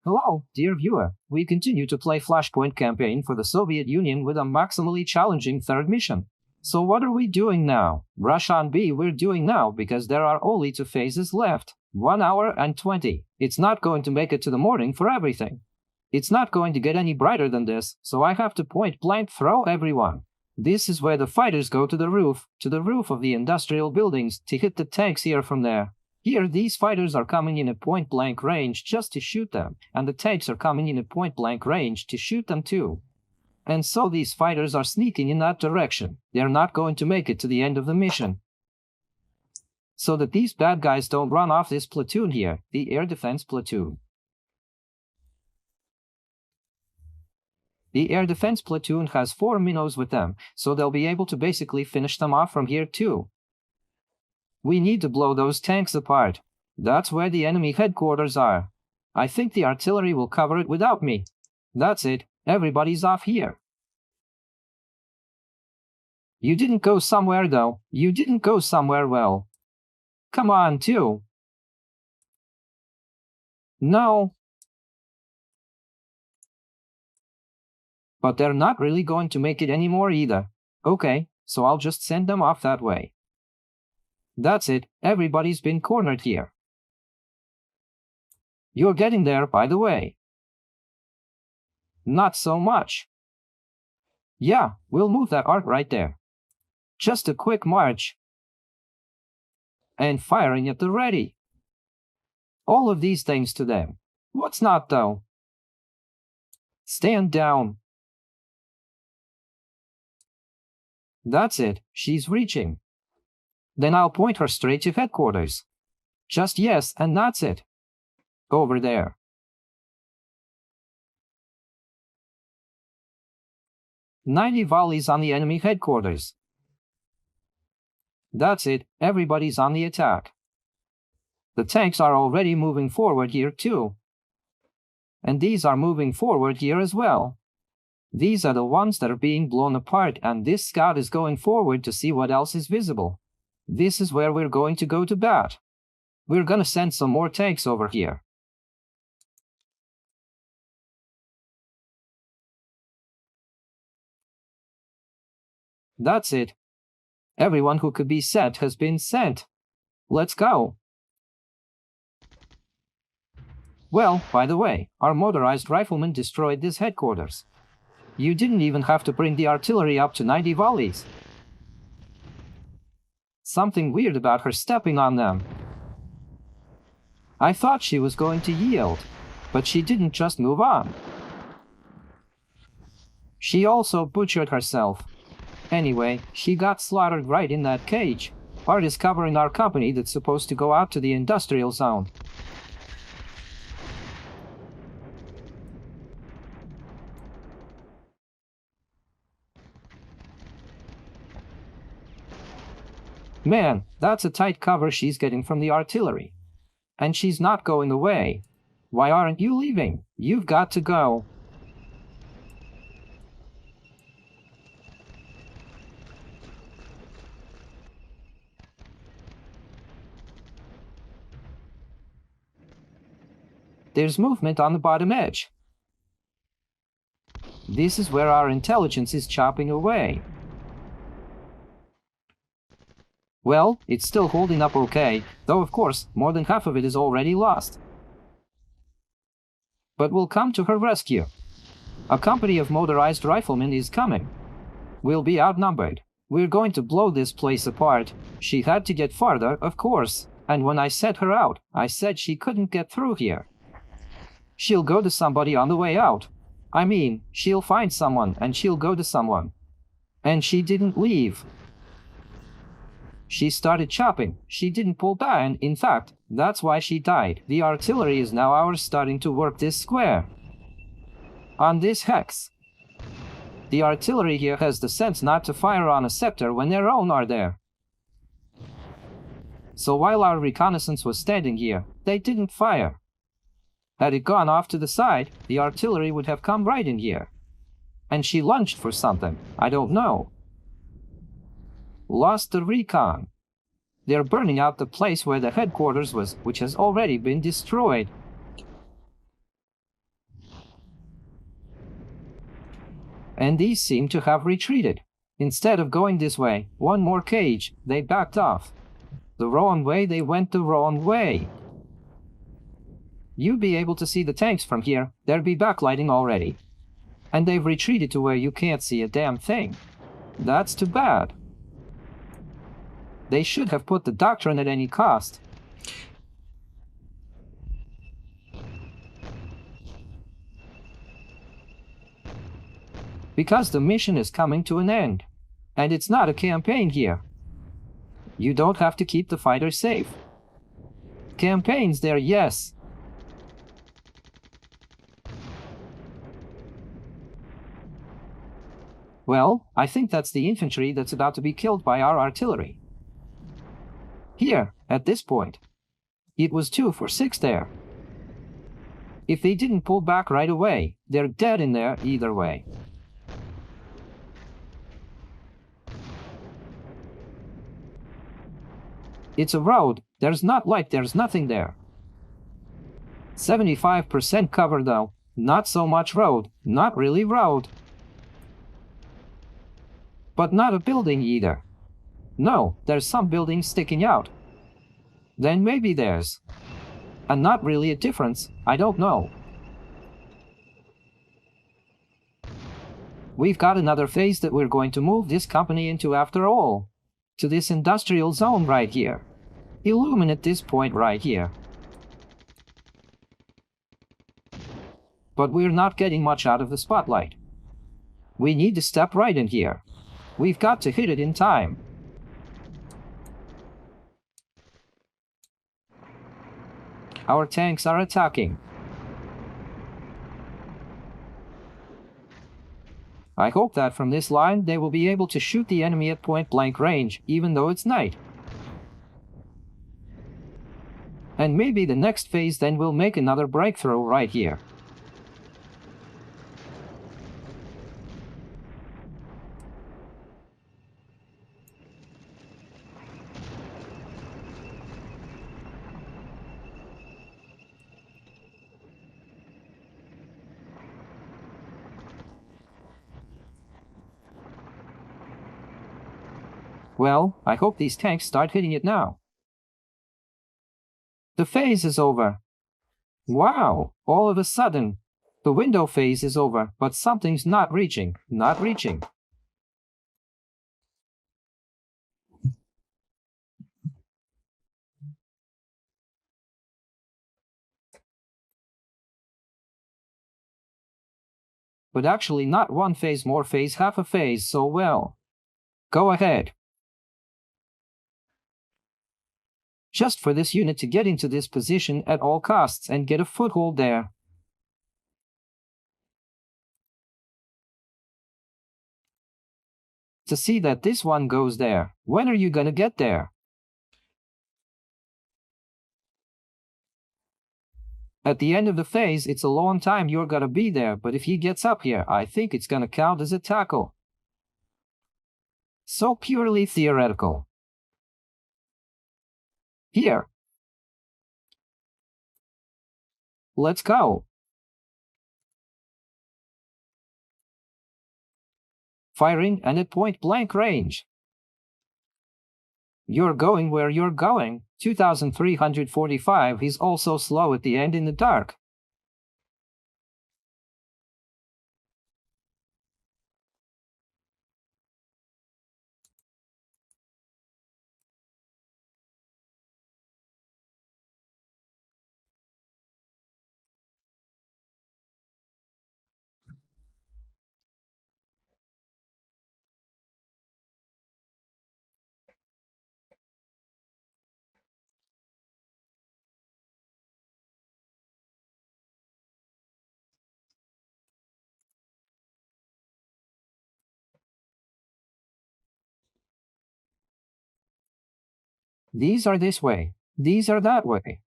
Hello, dear viewer. We continue to play Flashpoint Campaign for the Soviet Union with a maximally challenging third mission. So what are we doing now? Rush on B we're doing now because there are only 2 phases left. 1 hour and 20. It's not going to make it to the morning for everything. It's not going to get any brighter than this, so I have to point blank throw everyone. This is where the fighters go to the roof of the industrial buildings to hit the tanks here from there. Here, these fighters are coming in at point-blank range just to shoot them, and the tanks are coming in at point-blank range to shoot them too. And so these fighters are sneaking in that direction. They're not going to make it to the end of the mission. So that these bad guys don't run off this platoon here, the air defense platoon. The air defense platoon has 4 minnows with them, so they'll be able to basically finish them off from here too. We need to blow those tanks apart. That's where the enemy headquarters are. I think the artillery will cover it without me. That's it. Everybody's off here. You didn't go somewhere though. You didn't go somewhere well. Come on, too. No. But they're not really going to make it anymore either. Okay, so I'll just send them off that way. That's it, everybody's been cornered here. You're getting there, by the way. Not so much. Yeah, we'll move that arc right there. Just a quick march. And firing at the ready. All of these things to them. What's not though? Stand down. That's it, she's reaching. Then I'll point her straight to headquarters. Just yes, and that's it. Over there. "90 volleys on the enemy headquarters. That's it, everybody's on the attack. The tanks are already moving forward here too. And these are moving forward here as well. These are the ones that are being blown apart, and this scout is going forward to see what else is visible. This is where we're going to go to bat. We're gonna send some more tanks over here. That's it. Everyone who could be sent has been sent. Let's go. Well, by the way, our motorized riflemen destroyed this headquarters. You didn't even have to bring the artillery up to 90 volleys. Something weird about her stepping on them. I thought she was going to yield, but she didn't just move on. She also butchered herself. Anyway, she got slaughtered right in that cage. Art is covering our company that's supposed to go out to the industrial zone. Man, that's a tight cover she's getting from the artillery. And she's not going away. Why aren't you leaving? You've got to go. There's movement on the bottom edge. This is where our intelligence is chopping away. Well, it's still holding up okay, though of course, more than half of it is already lost. But we'll come to her rescue. A company of motorized riflemen is coming. We'll be outnumbered. We're going to blow this place apart. She had to get farther, of course, and when I set her out, I said she couldn't get through here. She'll go to somebody on the way out. I mean, she'll find someone and she'll go to someone. And she didn't leave. She started chopping. She didn't pull back, and in fact, that's why she died. The artillery is now ours, starting to work this square. On this hex. The artillery here has the sense not to fire on a sector when their own are there. So while our reconnaissance was standing here, they didn't fire. Had it gone off to the side, the artillery would have come right in here. And she lunged for something. I don't know. Lost the recon. They're burning out the place where the headquarters was, which has already been destroyed. and these seem to have retreated. Instead of going this way, one more cage, they backed off. The wrong way, they went the wrong way. You'd be able to see the tanks from here, there'd be backlighting already. And they've retreated to where you can't see a damn thing. That's too bad. They should have put the doctrine at any cost. Because the mission is coming to an end. And it's not a campaign here. You don't have to keep the fighters safe. Campaigns there, yes. Well, I think that's the infantry that's about to be killed by our artillery. Here, at this point. It was 2 for 6 there. If they didn't pull back right away, they're dead in there either way. It's a road, there's not like there's nothing there. 75% cover though, not so much road, not really road. But not a building either. No, there's some buildings sticking out. Then maybe there's. And not really a difference, I don't know. We've got another phase that we're going to move this company into after all. To this industrial zone right here. Illuminate this point right here. But we're not getting much out of the spotlight. We need to step right in here. We've got to hit it in time. Our tanks are attacking. I hope that from this line they will be able to shoot the enemy at point-blank range, even though it's night. And maybe the next phase then will make another breakthrough right here. Well, I hope these tanks start hitting it now. The phase is over. Wow, all of a sudden. The window phase is over, but something's not reaching. But actually not one phase, more phase, half a phase, so well. Go ahead. Just for this unit to get into this position at all costs and get a foothold there. To see that this one goes there. When are you gonna get there? At the end of the phase, it's a long time you're gonna be there, but if he gets up here, I think it's gonna count as a tackle. So purely theoretical. Here. Let's go. Firing and at point-blank range. You're going where you're going. 2345 is also slow at the end in the dark. These are this way. These are that way.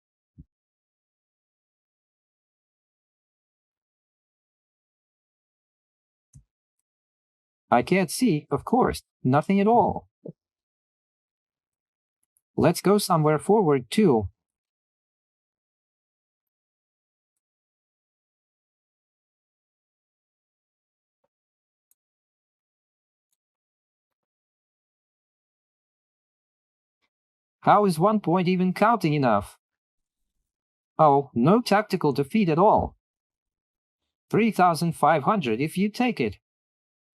I can't see, of course, nothing at all. Let's go somewhere forward too. How is 1 point even counting enough? Oh, no tactical defeat at all. 3,500 if you take it.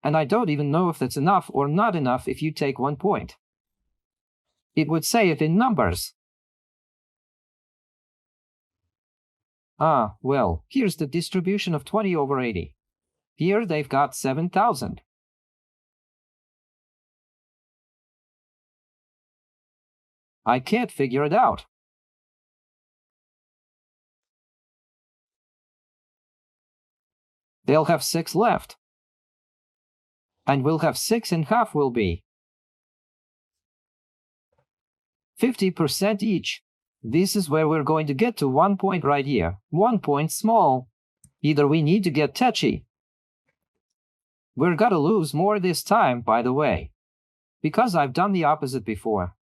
And I don't even know if that's enough or not enough if you take 1 point. It would say it in numbers. Ah, well, here's the distribution of 20 over 80. Here they've got 7,000. I can't figure it out. They'll have 6 left. And we'll have 6.5 will be 50% each. This is where we're going to get to 1 point right here. 1 point small. Either we need to get touchy. We're gonna lose more this time, by the way. Because I've done the opposite before.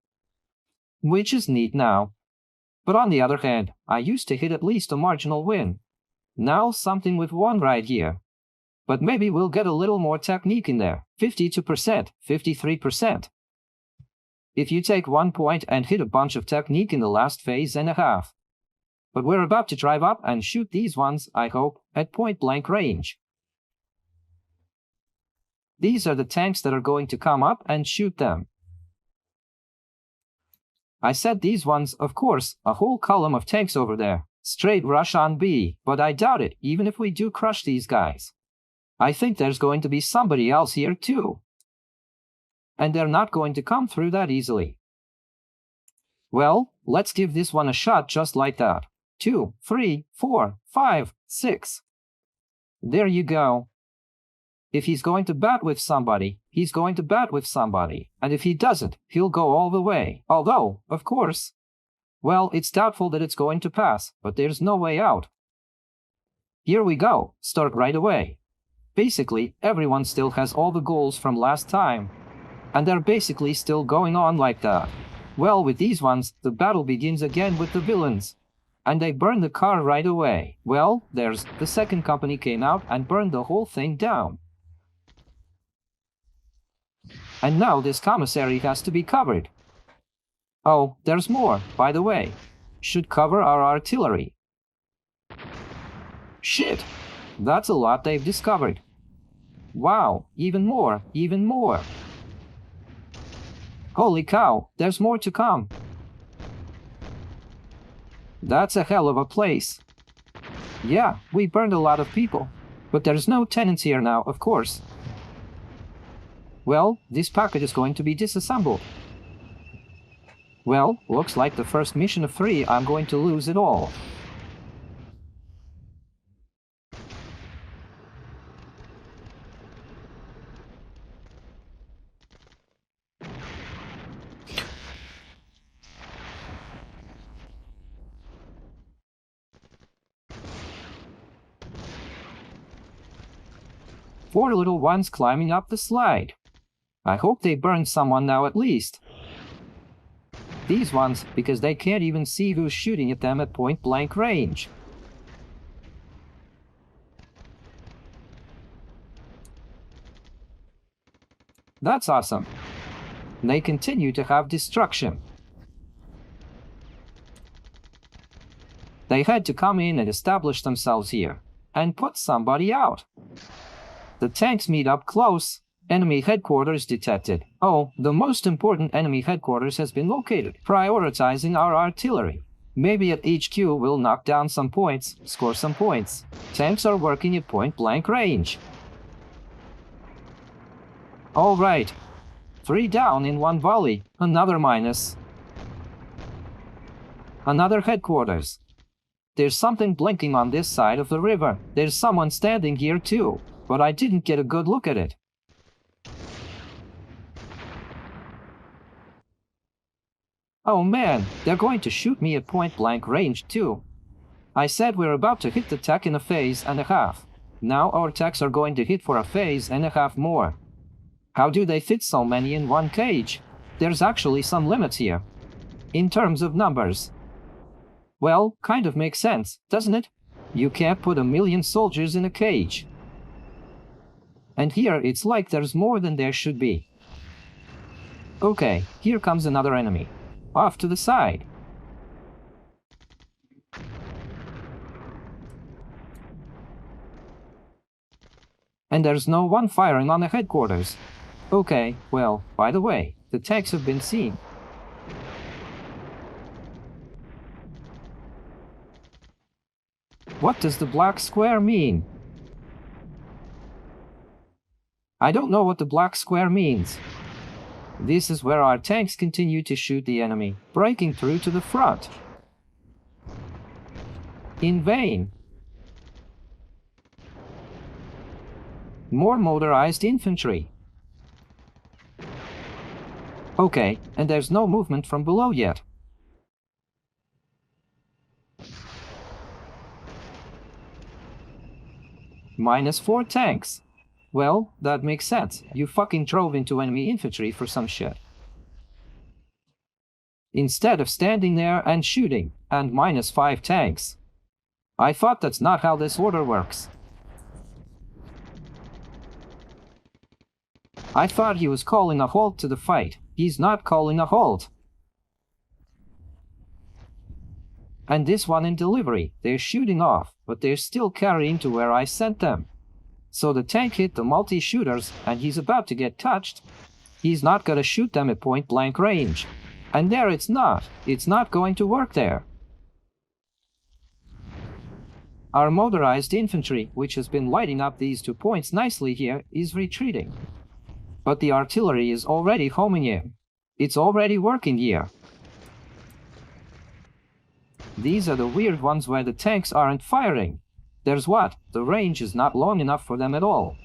Which is neat now. But on the other hand, I used to hit at least a marginal win. Now something with 1 right here. But maybe we'll get a little more technique in there. 52%, 53%. If you take 1 point and hit a bunch of technique in the last phase and a half. But we're about to drive up and shoot these ones, I hope, at point-blank range. These are the tanks that are going to come up and shoot them. I said these ones, of course, a whole column of tanks over there. Straight rush on B, but I doubt it, even if we do crush these guys. I think there's going to be somebody else here too. And they're not going to come through that easily. Well, let's give this one a shot just like that. 2, 3, 4, 5, 6. There you go. If he's going to bat with somebody, he's going to bat with somebody. And if he doesn't, he'll go all the way. Although, of course, well, it's doubtful that it's going to pass, but there's no way out. Here we go. Start right away. Basically, everyone still has all the goals from last time. And they're basically still going on like that. Well, with these ones, the battle begins again with the villains. And they burn the car right away. Well, there's the second company came out and burned the whole thing down. And now this commissary has to be covered. Oh, there's more, by the way. Should cover our artillery. Shit! That's a lot they've discovered. Wow, even more, even more. Holy cow, there's more to come. That's a hell of a place. Yeah, we burned a lot of people. But there's no tenants here now, of course. Well, this packet is going to be disassembled. Well, looks like the first mission of 3 I'm going to lose it all. Four little ones climbing up the slide. I hope they burn someone now at least. These ones, because they can't even see who's shooting at them at point-blank range. That's awesome. They continue to have destruction. They had to come in and establish themselves here, and put somebody out. The tanks meet up close. Enemy headquarters detected. Oh, the most important enemy headquarters has been located, prioritizing our artillery. Maybe at HQ we'll knock down some points, score some points. Tanks are working at point-blank range. All right. 3 down in 1 volley. Another minus. Another headquarters. There's something blinking on this side of the river. There's someone standing here too, but I didn't get a good look at it. Oh man, they're going to shoot me at point-blank range too. I said we're about to hit the tech in a phase and a half. Now our techs are going to hit for a phase and a half more. How do they fit so many in one cage? There's actually some limits here. In terms of numbers. Well, kind of makes sense, doesn't it? You can't put 1,000,000 soldiers in a cage. And here it's like there's more than there should be. Okay, here comes another enemy. off to the side. And there's no one firing on the headquarters. Okay, well, by the way, the tanks have been seen. What does the black square mean? I don't know what the black square means. This is where our tanks continue to shoot the enemy, breaking through to the front. In vain. More motorized infantry. Okay, and there's no movement from below yet. -4 tanks. Well, that makes sense. You fucking drove into enemy infantry for some shit. Instead of standing there and shooting, and -5 tanks. I thought that's not how this order works. I thought he was calling a halt to the fight. He's not calling a halt. And this one in delivery, they're shooting off, but they're still carrying to where I sent them. So the tank hit the multi-shooters, and he's about to get touched. He's not gonna shoot them at point-blank range. And there it's not. It's not going to work there. Our motorized infantry, which has been lighting up these 2 points nicely here, is retreating. But the artillery is already homing in. It's already working here. These are the weird ones where the tanks aren't firing. There's what? The range is not long enough for them at all.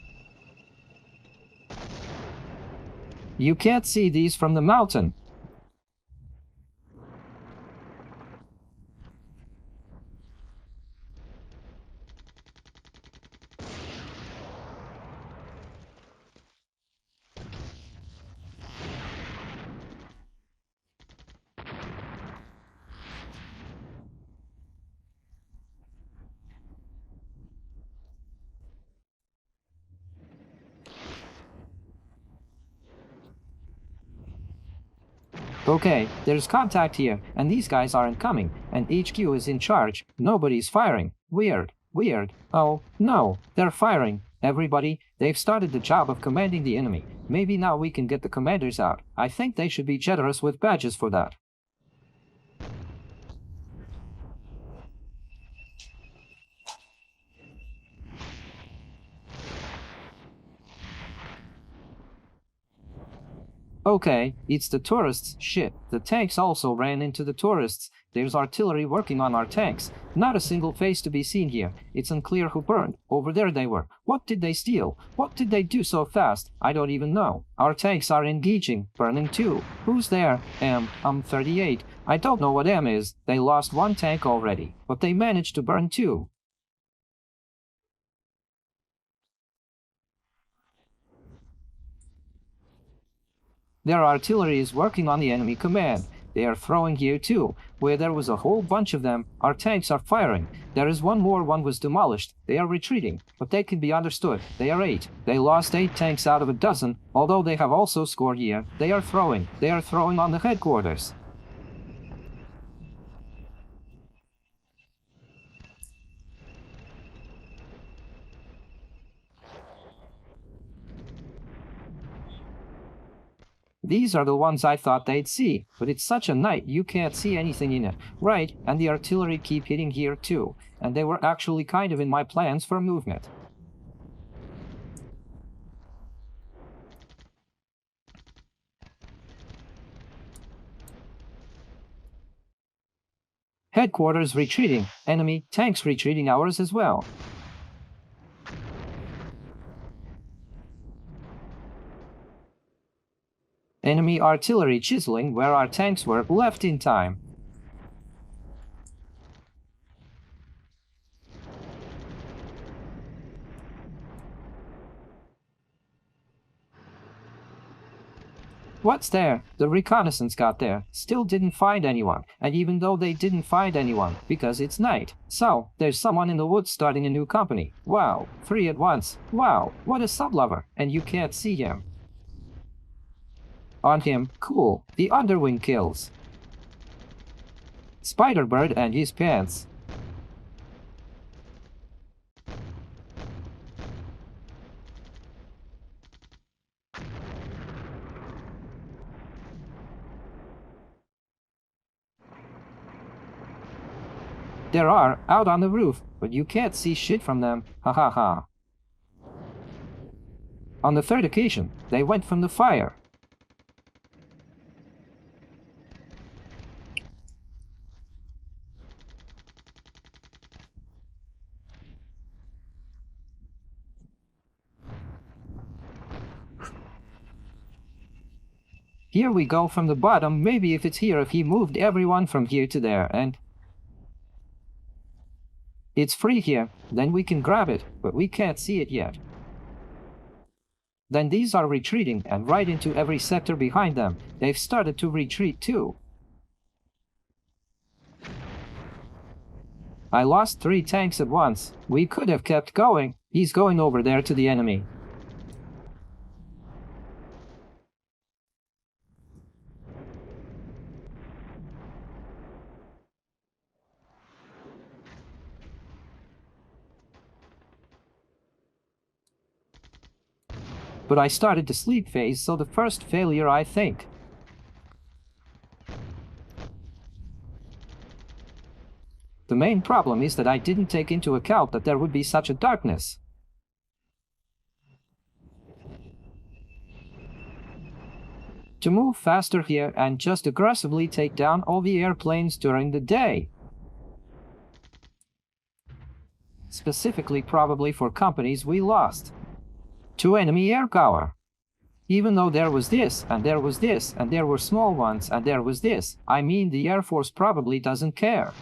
You can't see these from the mountain. Okay, there's contact here, and these guys aren't coming, and HQ is in charge. Nobody's firing. Weird. Weird. Oh, no, they're firing. Everybody, they've started the job of commanding the enemy. Maybe now we can get the commanders out. I think they should be generous with badges for that. Okay, it's the tourists. Shit, the tanks also ran into the tourists. There's artillery working on our tanks. Not a single face to be seen here. It's unclear who burned. Over there they were. What did they steal? What did they do so fast? I don't even know. Our tanks are engaging. Burning too. Who's there? I'm 38. I don't know what M is. They lost 1 tank already. But they managed to burn 2. Their artillery is working on the enemy command. They are throwing here too. Where there was a whole bunch of them, our tanks are firing. There is one more, one was demolished. They are retreating, but they can be understood. They are 8. They lost 8 tanks out of a dozen, although they have also scored here. They are throwing on the headquarters. These are the ones I thought they'd see, but it's such a night you can't see anything in it. Right, and the artillery keep hitting here too, and they were actually kind of in my plans for movement. Headquarters retreating, enemy tanks retreating ours as well. Enemy artillery chiseling where our tanks were left in time. What's there? The reconnaissance got there, still didn't find anyone, and even though they didn't find anyone, because it's night. So, there's someone in the woods starting a new company. Wow, 3 at once. Wow, what a sublover, and you can't see him. On him, cool, the underwing kills. Spider-Bird and his pants. There are, out on the roof, but you can't see shit from them, ha ha ha. On the third occasion, they went from the fire. Here we go from the bottom. Maybe if it's here, if he moved everyone from here to there, and it's free here, then we can grab it, but we can't see it yet. Then these are retreating, and right into every sector behind them. They've started to retreat too. I lost 3 tanks at once. We could have kept going. He's going over there to the enemy. But I started the sleep phase, so the first failure, I think. The main problem is that I didn't take into account that there would be such a darkness. To move faster here and just aggressively take down all the airplanes during the day. Specifically probably for companies we lost. To enemy air power. Even though there was this, and there was this, and there were small ones, and there was this, I mean the Air Force probably doesn't care.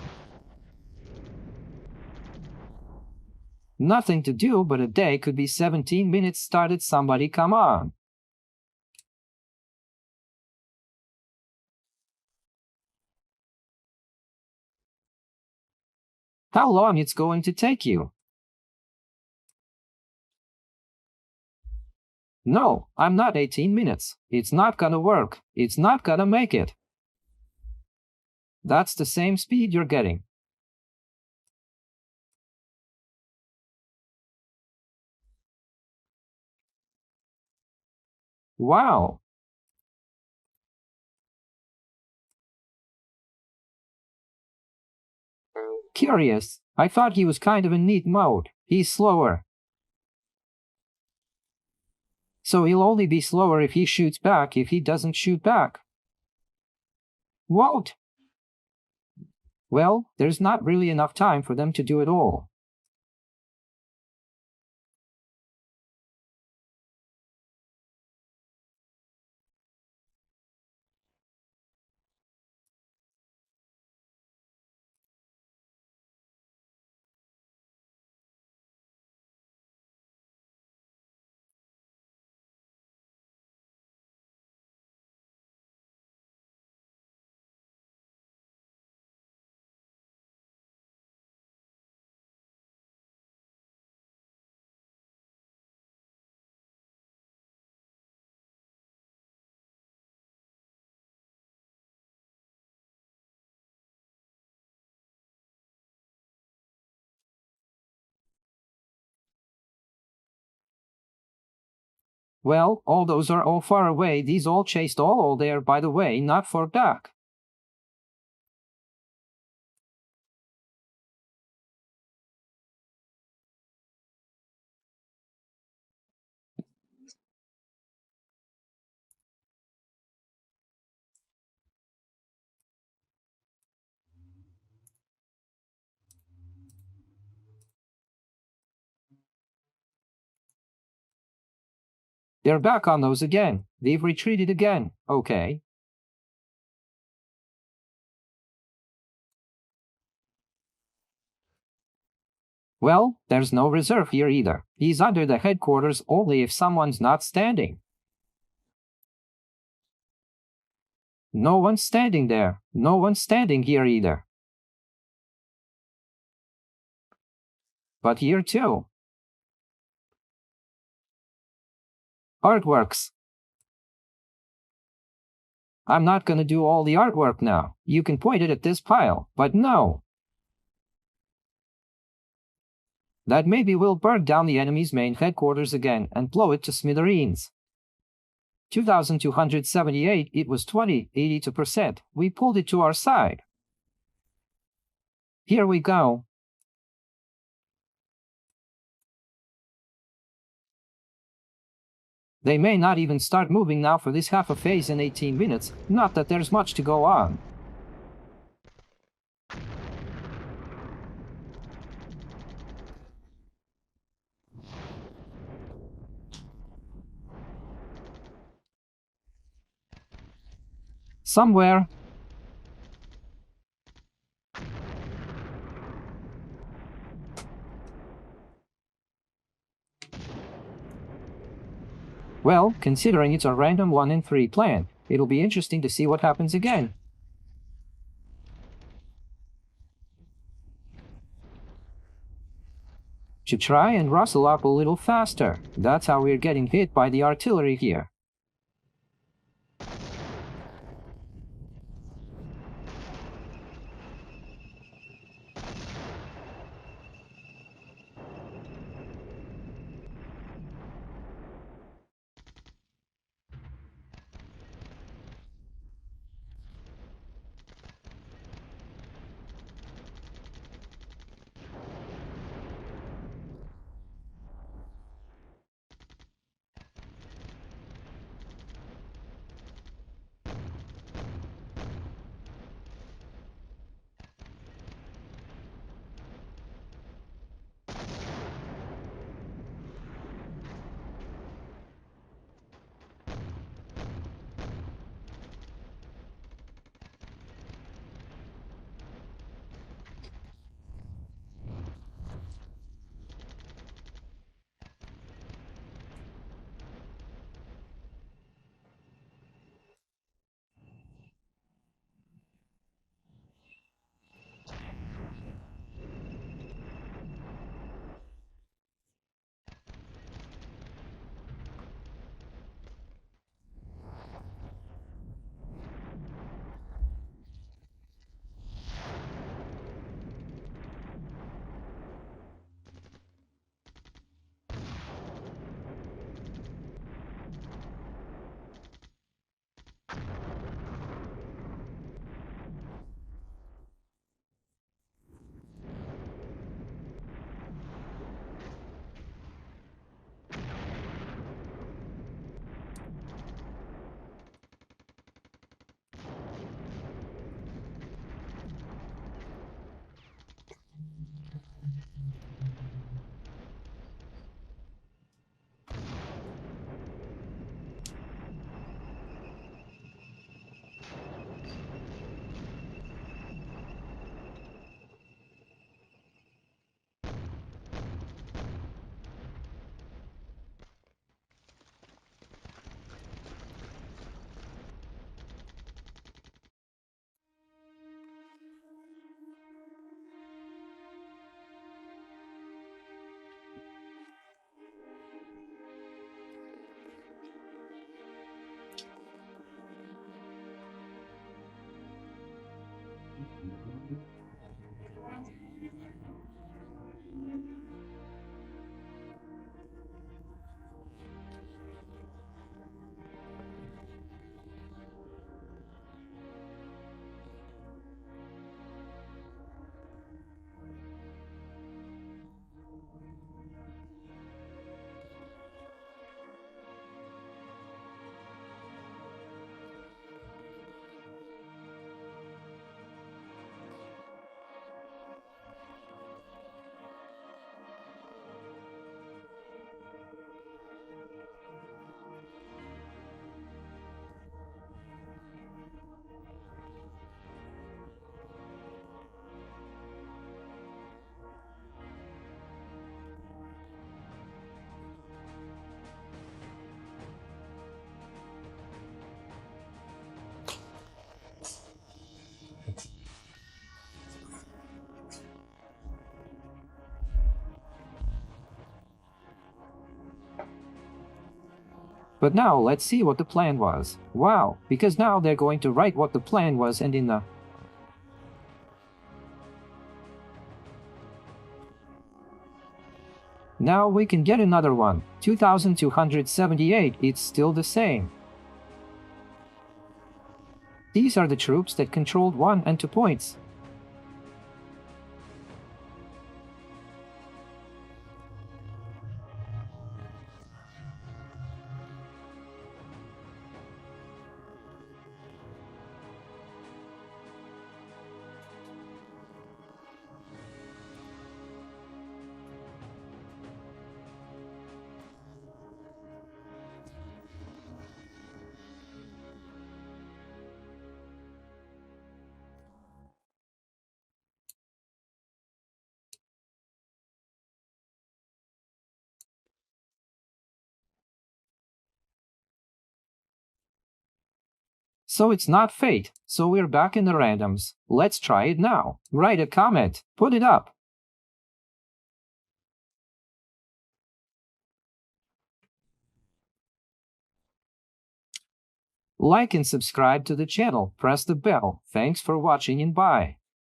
Nothing to do, but a day could be 17 minutes started, somebody come on. How long it's going to take you? No, I'm not 18 minutes. It's not gonna work. It's not gonna make it. That's the same speed you're getting. Wow. Curious. I thought he was kind of a neat mode. He's slower. So he'll only be slower if he shoots back. If he doesn't shoot back, won't. Well, there's not really enough time for them to do it all. Well, all those are all far away. These all chased all there, by the way, not for back. They're back on those again. They've retreated again. Okay. Well, there's no reserve here either. He's under the headquarters only if someone's not standing. No one's standing there. No one's standing here either. But here too. Artworks. I'm not gonna do all the artwork now. You can point it at this pile, but no! That maybe will burn down the enemy's main headquarters again and blow it to smithereens. 2,278, it was 82%. We pulled it to our side. Here we go. They may not even start moving now for this half a phase in 18 minutes, not that there's much to go on. Somewhere. Well, considering it's a random 1 in 3 plan, it'll be interesting to see what happens again. Should try and rustle up a little faster. That's how we're getting hit by the artillery here. But now let's see what the plan was. Wow, because now they're going to write what the plan was and in the... Now we can get another one. 2278, it's still the same. These are the troops that controlled 1 and 2 points. So it's not fate, so we're back in the randoms. Let's try it now. Write a comment, put it up. Like and subscribe to the channel, press the bell. Thanks for watching and bye.